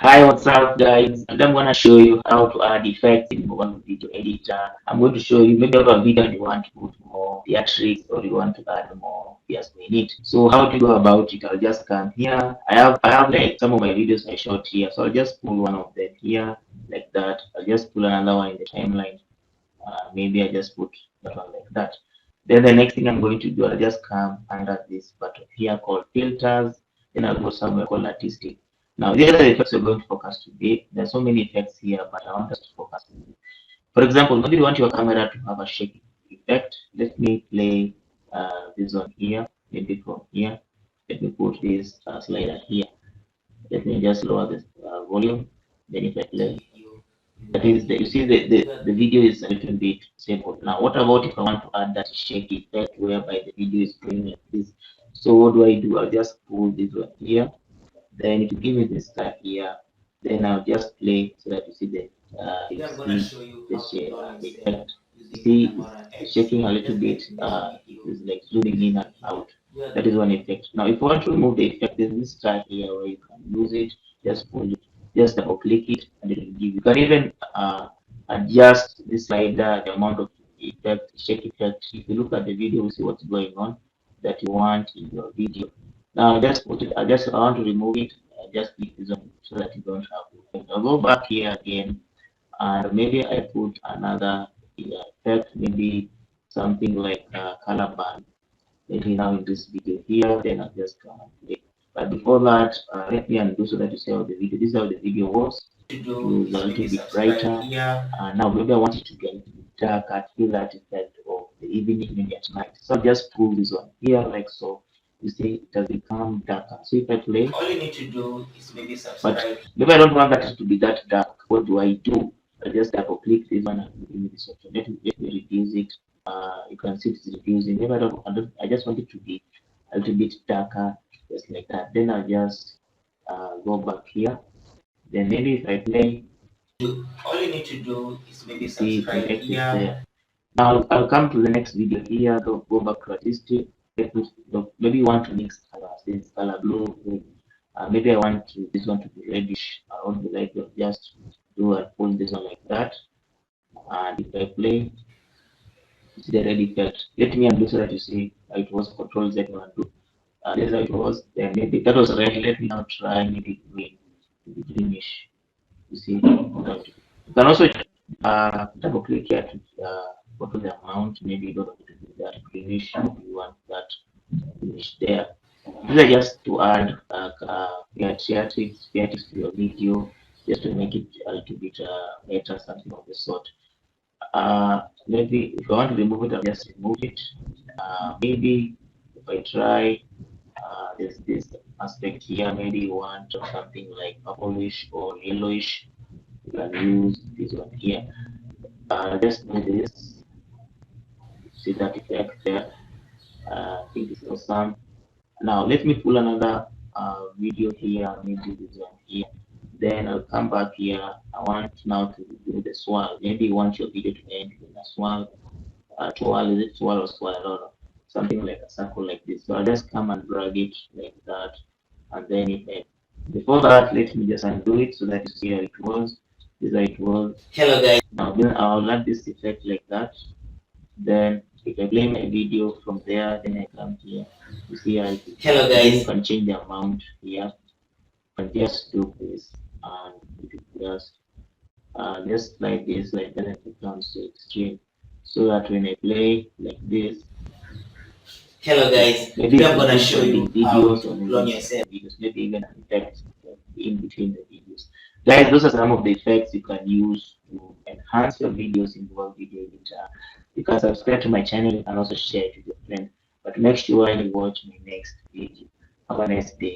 Hi, what's up, guys? And I'm gonna show you how to add effects in one video editor. I'm going to show you maybe you have a video and you want to put more theatrics or you want to add more yes in it. So how to go about it? I'll just come here. I have like some of my videos I shot here, so I'll just pull one of them here like that. I'll just pull another one in the timeline. Maybe I just put that one like that. Then the next thing I'm going to do, I'll just come under this button here called filters. Then I'll go somewhere called artistic. Now, these are the effects we're going to focus today. There's so many effects here, but I want us to focus. For example, maybe you want your camera to have a shaking effect. Let me play this one here, maybe from here. Let me put this slider here. Let me just lower the volume. Then if I play, that is, you see the video is a little bit simple. Now, what about if I want to add that shake effect whereby the video is going like this? So what do? I'll just pull this one here. Then if you give me the star here, then I'll just play so that you see Today you I'm gonna see show you the, how to clone the yourself effect. You using see Camera it's X. shaking a little Just bit. like this It video, is like zooming this in and video. out. You are That is going one effect. Now, if you want to remove the effect, there's this star here where you can use it. Just pull it, just double click it, and it will give you. You can even adjust this slider, the amount of effect, shake effect. If you look at the video, you see what's going on that you want in your video. Now, just put it. I want to remove it. I just click this one so that you don't have to. I'll go back here again, and maybe I put another effect, maybe something like color band. Maybe now in this video here, then I'll just come and play. But before that, let me undo so that you see how the video. This is how the video was. to It do was is a maybe little bit subscribe brighter. here. Now maybe I want it to get darker, feel that effect of the evening, maybe at night. So just pull this one here like so. You see it has become darker. So if I play, All you need to do is maybe but subscribe. maybe I don't want that to be that dark. What do I do? I just double click this one and give me this option. Let me reduce it. You can see it's reducing. Maybe I just want it to be a little bit darker, just like that. Then I'll just go back here. Then maybe if I play, All you need to do is you maybe see the subscribe effect is here. there. Now I'll come to the next video here. Go back to artistic. Maybe you want to mix colors. This color blue. Maybe I want this one to be reddish. I want to like just do and pull this one like that. And if I play, see the red effect. Let me undo so that you see how it was. Control Z and undo. This is how it was. Then maybe that was red. Let me now try maybe green, maybe greenish. You see, right. You can also double click here to go to the amount. Maybe you don't want to do that greenish. You want that greenish there. These are just to add theatrics to your video, just to make it a little bit better, something of the sort. Maybe if I want to remove it, I'll just remove it. Maybe if I try this aspect here, maybe you want something like purplish or yellowish. You can use this one here. Just do this. See that effect there. I think it's awesome. Now let me pull another video here, maybe this one here. Then I'll come back here. I want now to do the swirl. Maybe you want your video to end in a swirl. Twirl, is it swirl or swirl? I don't know. Something like a circle like this. So I'll just come and drag it like that. And then before that, let me just undo it so that you see how it was. This is how it was. Hello guys. Now then I'll add this effect like that. Then if I play my video from there, then I come here. You see how it is Hello there. And then you guys. can change the amount here. And just do this. And it just like this, like then it becomes so extreme. So that when I play like this, Hello guys. maybe Today if I'm you're gonna doing show trending you how videos or to maybe clone in between yourself. the videos, maybe even an effect in between the videos. Guys, those are some of the effects you can use to enhance your videos in Google Video Editor. You can subscribe to my channel and also share it with your friends. But make sure you watch my next video. Have a nice day.